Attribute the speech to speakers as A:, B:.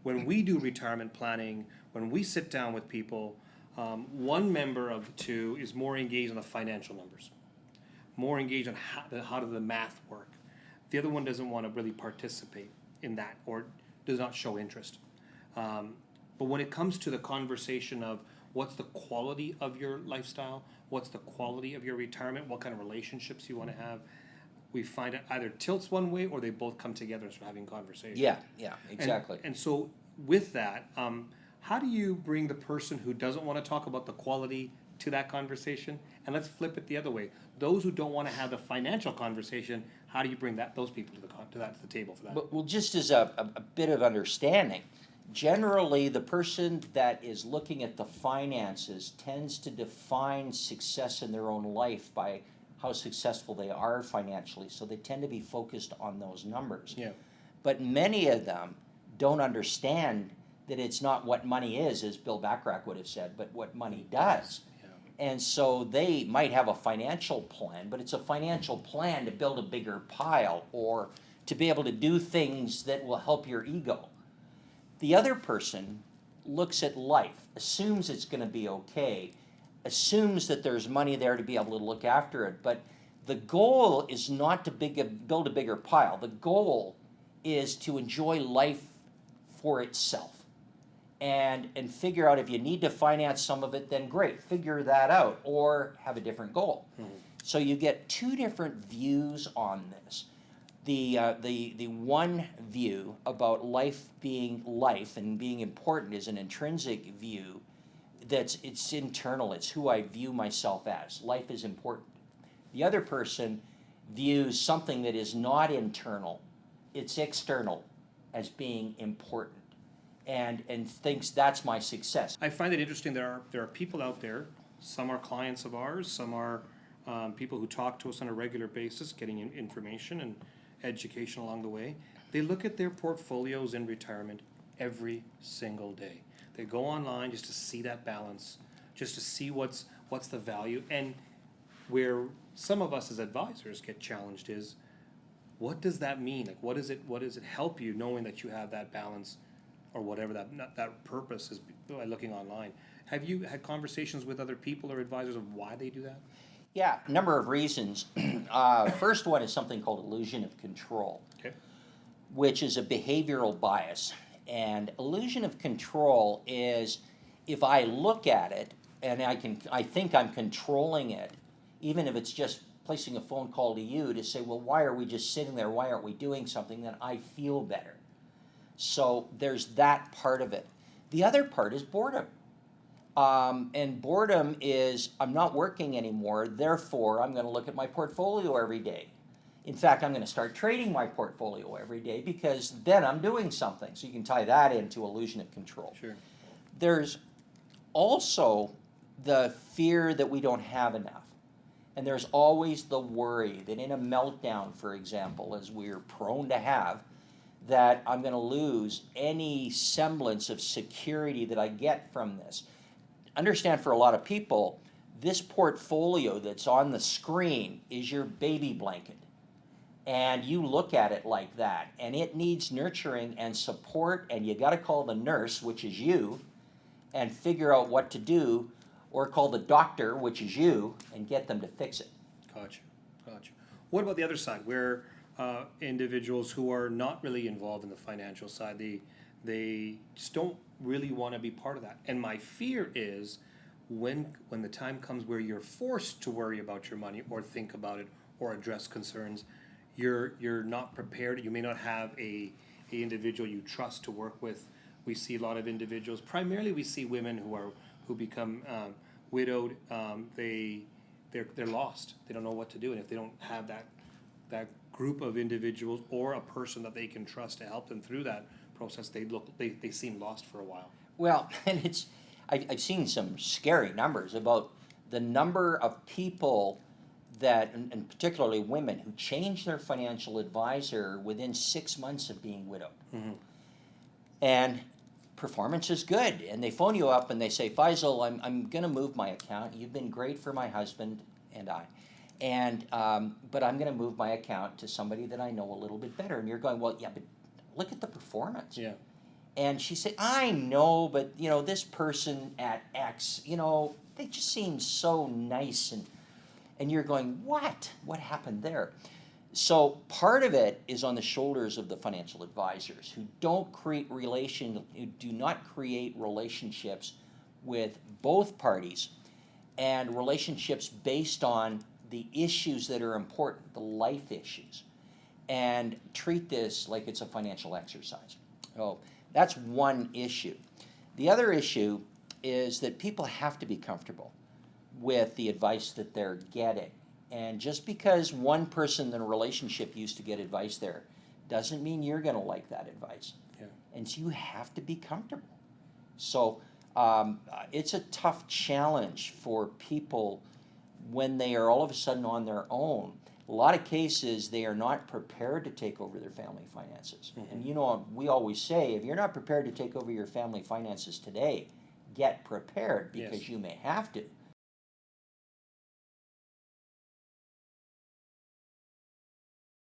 A: when we do retirement planning, when we sit down with people, one member of the two is more engaged on the financial numbers, more engaged on how does the math work. The other one doesn't want to really participate in that or does not show interest. But when it comes to the conversation of what's the quality of your lifestyle, what's the quality of your retirement, what kind of relationships you want to have, we find it either tilts one way or they both come together and start having conversations.
B: Yeah, exactly.
A: And so with that, how do you bring the person who doesn't want to talk about the quality to that conversation? And let's flip it the other way. Those who don't want to have the financial conversation, how do you bring those people to the table for that?
B: Well, just as a bit of understanding, generally the person that is looking at the finances tends to define success in their own life by how successful they are financially, so they tend to be focused on those numbers.
A: Yeah.
B: But many of them don't understand that it's not what money is, as Bill Bachrach would have said, but what money does.
A: Yeah.
B: And so they might have a financial plan, but it's a financial plan to build a bigger pile or to be able to do things that will help your ego. The other person looks at life, assumes it's going to be okay, assumes that there's money there to be able to look after it, but the goal is not to build a bigger pile. The goal is to enjoy life for itself and figure out if you need to finance some of it, then great, figure that out, or have a different goal. Mm-hmm. So you get two different views on this. The one view about life being life and being important is an intrinsic view. It's internal. It's who I view myself as. Life is important. The other person views something that is not internal. It's external as being important, and thinks that's my success.
A: I find it interesting. There are people out there. Some are clients of ours. Some are people who talk to us on a regular basis, getting information and education along the way. They look at their portfolios in retirement every single day. They go online just to see that balance, just to see what's the value. And where some of us as advisors get challenged is, what does that mean? Like, what does it help you knowing that you have that balance or whatever that purpose is by looking online? Have you had conversations with other people or advisors of why they do that?
B: Yeah, a number of reasons. First one is something called illusion of control,
A: okay,
B: which is a behavioral bias. And illusion of control is if I look at it and I think I'm controlling it, even if it's just placing a phone call to you to say, well, why are we just sitting there? Why aren't we doing something? Then I feel better. So there's that part of it. The other part is boredom. And boredom is, I'm not working anymore, therefore I'm going to look at my portfolio every day. In fact, I'm going to start trading my portfolio every day because then I'm doing something. So you can tie that into illusion of control.
A: Sure.
B: There's also the fear that we don't have enough. And there's always the worry that in a meltdown, for example, as we're prone to have, that I'm going to lose any semblance of security that I get from this. Understand, for a lot of people, this portfolio that's on the screen is your baby blanket. And you look at it like that, and it needs nurturing and support, and you got to call the nurse, which is you, and figure out what to do, or call the doctor, which is you, and get them to fix it.
A: Gotcha. What about the other side, where individuals who are not really involved in the financial side, they just don't really want to be part of that? And my fear is when the time comes where you're forced to worry about your money or think about it or address concerns, you're not prepared. You may not have a individual you trust to work with. We see a lot of individuals, primarily we see women who become widowed. They're lost. They don't know what to do, and if they don't have that group of individuals or a person that they can trust to help them through that process, they seem lost for a while.
B: Well, and I've seen some scary numbers about the number of people that, and particularly women, who change their financial advisor within 6 months of being widowed. Mm-hmm. And performance is good, and they phone you up and they say, Faisal, I'm going to move my account. You've been great for my husband and I, but I'm going to move my account to somebody that I know a little bit better. And you're going, well, yeah, but look at the performance.
A: Yeah.
B: And she said, I know, but you know, this person at X, you know, they just seem so nice, and you're going, what? What happened there? So part of it is on the shoulders of the financial advisors who do not create relationships with both parties, and relationships based on the issues that are important, the life issues, and treat this like it's a financial exercise. Oh, that's one issue. The other issue is that people have to be comfortable with the advice that they're getting. And just because one person in a relationship used to get advice there doesn't mean you're going to like that advice.
A: Yeah.
B: And so you have to be comfortable. So it's a tough challenge for people when they are all of a sudden on their own. A lot of cases, they are not prepared to take over their family finances.
A: Mm-hmm.
B: And you know, we always say, if you're not prepared to take over your family finances today, get prepared, because
A: Yes.
B: you may have to.